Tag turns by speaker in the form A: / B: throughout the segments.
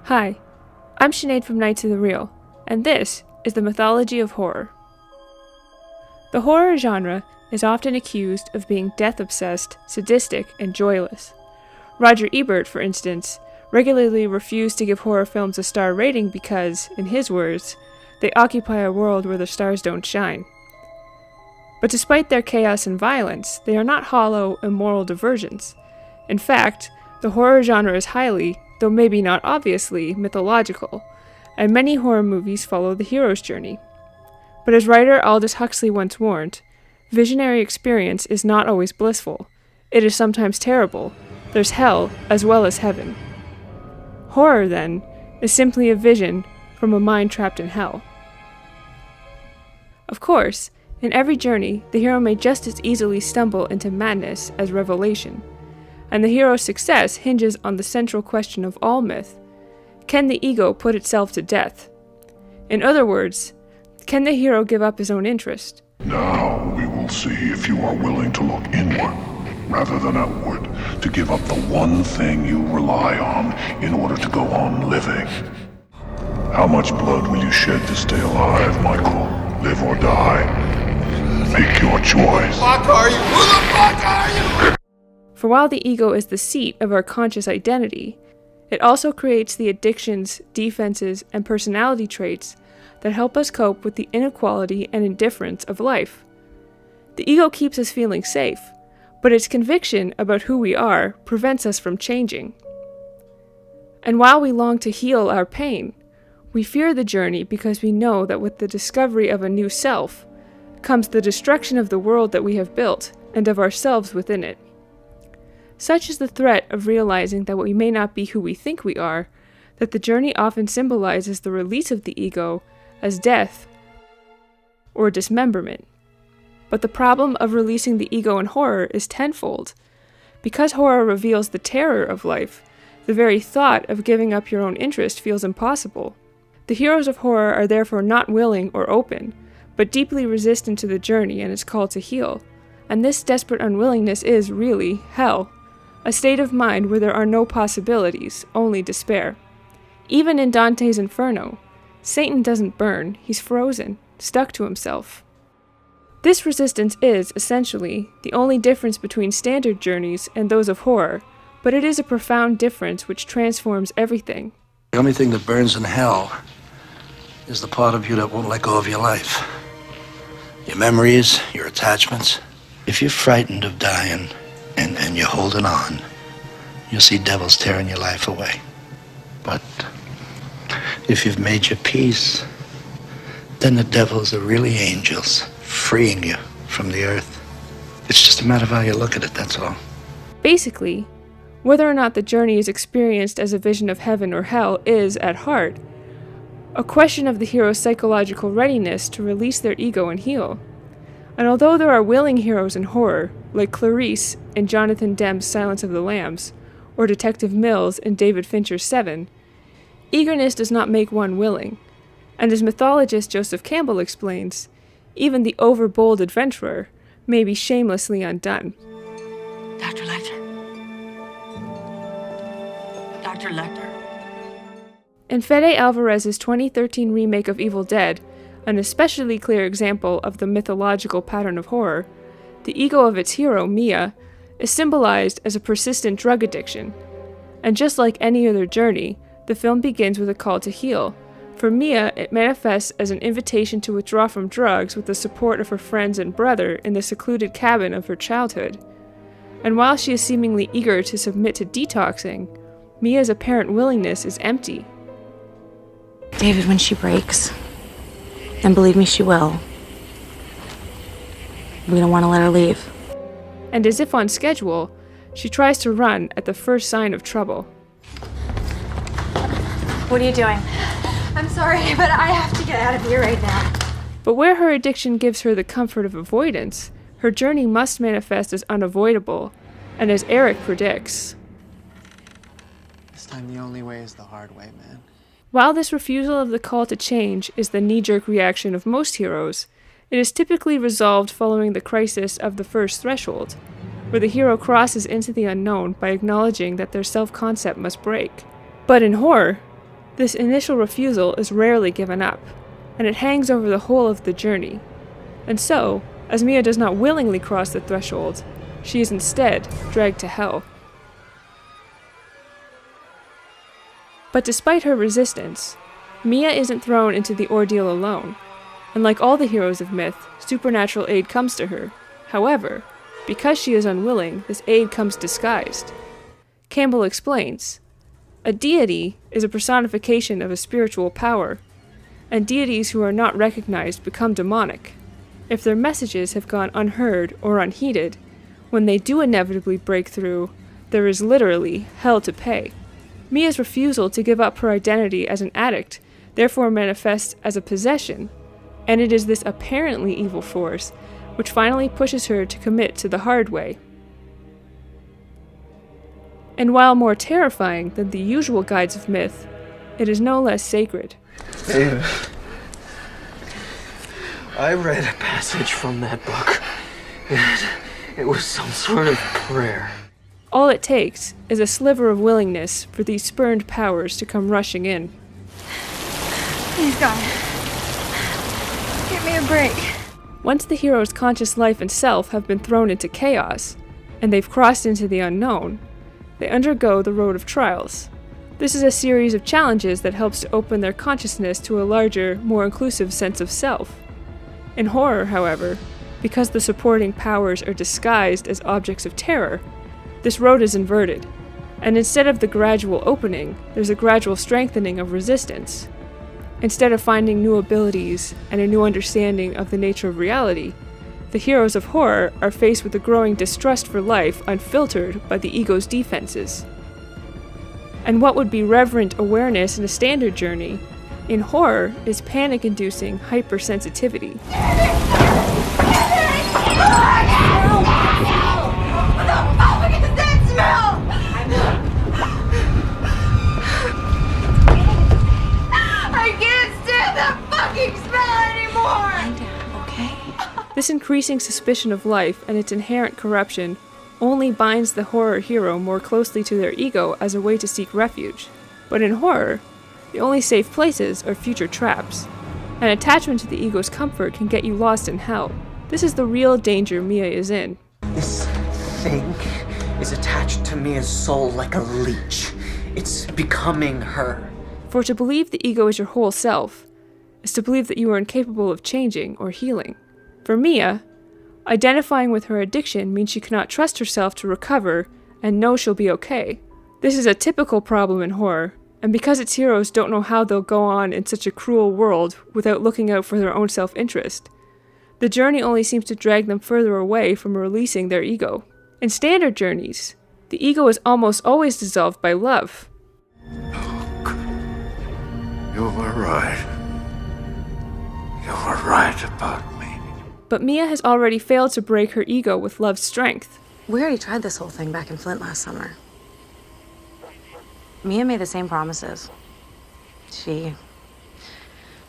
A: Hi, I'm Sinead from Nights of the Real, and this is the Mythology of Horror. The horror genre is often accused of being death-obsessed, sadistic, and joyless. Roger Ebert, for instance, regularly refused to give horror films a star rating because, in his words, they occupy a world where the stars don't shine. But despite their chaos and violence, they are not hollow, immoral diversions. In fact, the horror genre is highly, though maybe not obviously, mythological, and many horror movies follow the hero's journey. But as writer Aldous Huxley once warned, visionary experience is not always blissful. It is sometimes terrible. There's hell as well as heaven. Horror, then, is simply a vision from a mind trapped in hell. Of course, in every journey, the hero may just as easily stumble into madness as revelation, and the hero's success hinges on the central question of all myth: can the ego put itself to death? In other words, can the hero give up his own interest?
B: Now we will see if you are willing to look inward rather than outward, to give up the one thing you rely on in order to go on living. How much blood will you shed to stay alive, Michael? Live or die? Make your choice.
C: Fuck are you? Who the fuck are you?
A: For while the ego is the seat of our conscious identity, it also creates the addictions, defenses, and personality traits that help us cope with the inequality and indifference of life. The ego keeps us feeling safe, but its conviction about who we are prevents us from changing. And while we long to heal our pain, we fear the journey because we know that with the discovery of a new self comes the destruction of the world that we have built and of ourselves within it. Such is the threat of realizing that we may not be who we think we are, that the journey often symbolizes the release of the ego as death or dismemberment. But the problem of releasing the ego in horror is tenfold. Because horror reveals the terror of life, the very thought of giving up your own interest feels impossible. The heroes of horror are therefore not willing or open, but deeply resistant to the journey and its call to heal. And this desperate unwillingness is, really, hell, a state of mind where there are no possibilities, only despair. Even in Dante's Inferno, Satan doesn't burn, he's frozen, stuck to himself. This resistance is, essentially, the only difference between standard journeys and those of horror, but it is a profound difference which transforms everything.
D: The only thing that burns in hell is the part of you that won't let go of your life. Your memories, your attachments. If you're frightened of dying and you're holding on, you'll see devils tearing your life away. But if you've made your peace, then the devils are really angels, freeing you from the earth. It's just a matter of how you look at it, that's all.
A: Basically, whether or not the journey is experienced as a vision of heaven or hell is, at heart, a question of the hero's psychological readiness to release their ego and heal. And although there are willing heroes in horror, like Clarice in Jonathan Demme's Silence of the Lambs, or Detective Mills in David Fincher's Seven, eagerness does not make one willing, and as mythologist Joseph Campbell explains, even the overbold adventurer may be shamelessly undone.
E: Dr. Lecter. Dr. Lecter.
A: In Fede Alvarez's 2013 remake of Evil Dead, an especially clear example of the mythological pattern of horror, the ego of its hero, Mia, is symbolized as a persistent drug addiction. And just like any other journey, the film begins with a call to heal. For Mia, it manifests as an invitation to withdraw from drugs with the support of her friends and brother in the secluded cabin of her childhood. And while she is seemingly eager to submit to detoxing, Mia's apparent willingness is empty.
F: David, when she breaks, and believe me, she will, we don't want to let her leave.
A: And as if on schedule, she tries to run at the first sign of trouble.
F: What are you doing?
G: I'm sorry, but I have to get out of here right now.
A: But where her addiction gives her the comfort of avoidance, her journey must manifest as unavoidable, and as Eric predicts.
C: This time the only way is the hard way, man.
A: While this refusal of the call to change is the knee-jerk reaction of most heroes, it is typically resolved following the crisis of the first threshold, where the hero crosses into the unknown by acknowledging that their self-concept must break. But in horror, This initial refusal is rarely given up, and it hangs over the whole of the journey. And so, as Mia does not willingly cross the threshold, she is instead dragged to hell. But despite her resistance, Mia isn't thrown into the ordeal alone, and like all the heroes of myth, supernatural aid comes to her. However, because she is unwilling, this aid comes disguised. Campbell explains, a deity is a personification of a spiritual power, and deities who are not recognized become demonic. If their messages have gone unheard or unheeded, when they do inevitably break through, there is literally hell to pay. Mia's refusal to give up her identity as an addict therefore manifests as a possession, and it is this apparently evil force which finally pushes her to commit to the hard way. And while more terrifying than the usual guides of myth, it is no less sacred.
C: David, I read a passage from that book, and it was some sort of prayer.
A: All it takes is a sliver of willingness for these spurned powers to come rushing in.
G: Please, God. Give me a break.
A: Once the hero's conscious life and self have been thrown into chaos, and they've crossed into the unknown, they undergo the road of trials. This is a series of challenges that helps to open their consciousness to a larger, more inclusive sense of self. In horror, however, because the supporting powers are disguised as objects of terror, this road is inverted, and instead of the gradual opening, there's a gradual strengthening of resistance. Instead of finding new abilities and a new understanding of the nature of reality, the heroes of horror are faced with a growing distrust for life unfiltered by the ego's defenses. And what would be reverent awareness in a standard journey, in horror is panic-inducing hypersensitivity.
G: I can't stand that fucking smell anymore!
F: Okay.
A: This increasing suspicion of life and its inherent corruption only binds the horror hero more closely to their ego as a way to seek refuge. But in horror, the only safe places are future traps. An attachment to the ego's comfort can get you lost in hell. This is the real danger Mia is in.
H: This thing is attached to Mia's soul like a leech. It's becoming her.
A: For to believe the ego is your whole self is to believe that you are incapable of changing or healing. For Mia, identifying with her addiction means she cannot trust herself to recover and know she'll be okay. This is a typical problem in horror, and because its heroes don't know how they'll go on in such a cruel world without looking out for their own self-interest, the journey only seems to drag them further away from releasing their ego. In standard journeys, the ego is almost always dissolved by love.
B: You were right. You were right about me.
A: But Mia has already failed to break her ego with love's strength.
F: We already tried this whole thing back in Flint last summer. Mia made the same promises. She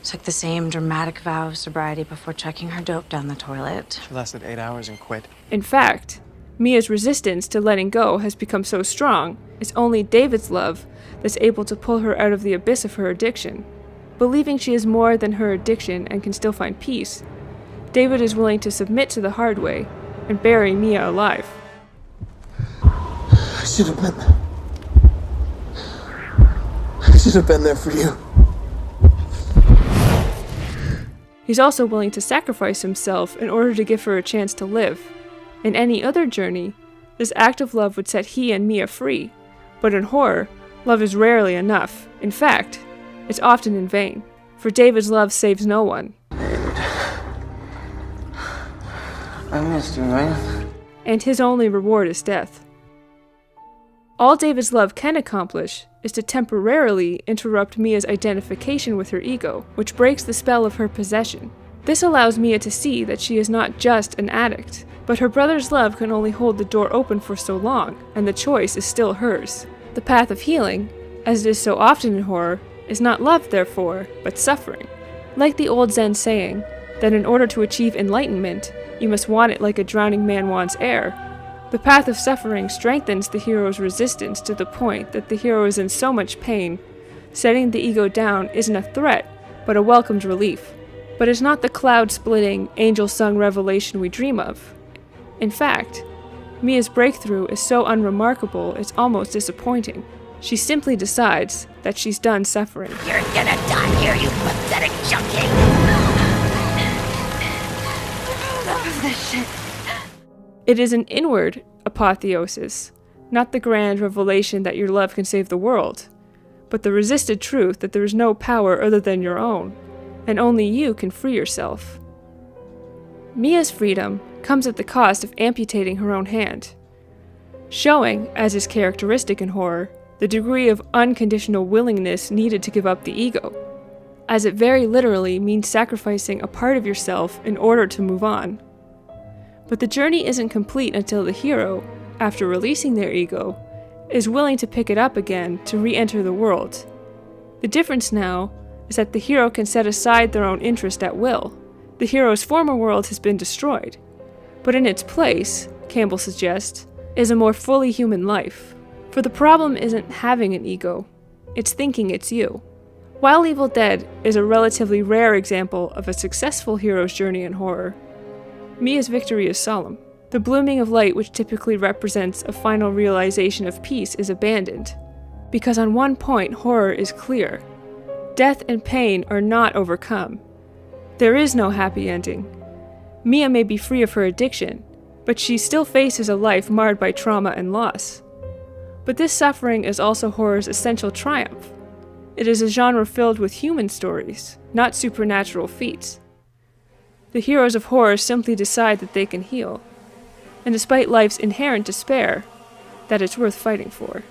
F: took the same dramatic vow of sobriety before chucking her dope down the toilet.
C: She lasted 8 hours and quit.
A: In fact, Mia's resistance to letting go has become so strong, it's only David's love that's able to pull her out of the abyss of her addiction. Believing she is more than her addiction and can still find peace, David is willing to submit to the hard way and bury Mia alive.
C: I should have been there. I should have been there for you.
A: He's also willing to sacrifice himself in order to give her a chance to live. In any other journey, this act of love would set he and Mia free, but in horror, love is rarely enough. In fact, it's often in vain, for David's love saves no one.
H: David, I missed you, man.
A: And his only reward is death. All David's love can accomplish is to temporarily interrupt Mia's identification with her ego, which breaks the spell of her possession. This allows Mia to see that she is not just an addict, but her brother's love can only hold the door open for so long, and the choice is still hers. The path of healing, as it is so often in horror, is not love, therefore, but suffering. Like the old Zen saying, that in order to achieve enlightenment, you must want it like a drowning man wants air, the path of suffering strengthens the hero's resistance to the point that the hero is in so much pain Setting the ego down isn't a threat, but a welcomed relief. But it's not the cloud-splitting, angel-sung revelation we dream of. In fact, Mia's breakthrough is so unremarkable it's almost disappointing. She simply decides that she's done suffering.
E: You're gonna die here, you pathetic junkie! Enough of this shit.
A: It is an inward apotheosis, not the grand revelation that your love can save the world, but the resisted truth that there is no power other than your own, and only you can free yourself. Mia's freedom comes at the cost of amputating her own hand, showing, as is characteristic in horror, the degree of unconditional willingness needed to give up the ego, as it very literally means sacrificing a part of yourself in order to move on. But the journey isn't complete until the hero, after releasing their ego, is willing to pick it up again to re-enter the world. The difference now is that the hero can set aside their own interest at will. The hero's former world has been destroyed, but in its place, Campbell suggests, is a more fully human life. For the problem isn't having an ego, it's thinking it's you. While Evil Dead is a relatively rare example of a successful hero's journey in horror, Mia's victory is solemn. The blooming of light, which typically represents a final realization of peace, is abandoned. Because on one point, horror is clear. Death and pain are not overcome. There is no happy ending. Mia may be free of her addiction, but she still faces a life marred by trauma and loss. But this suffering is also horror's essential triumph. It is a genre filled with human stories, not supernatural feats. The heroes of horror simply decide that they can heal, and despite life's inherent despair, that it's worth fighting for.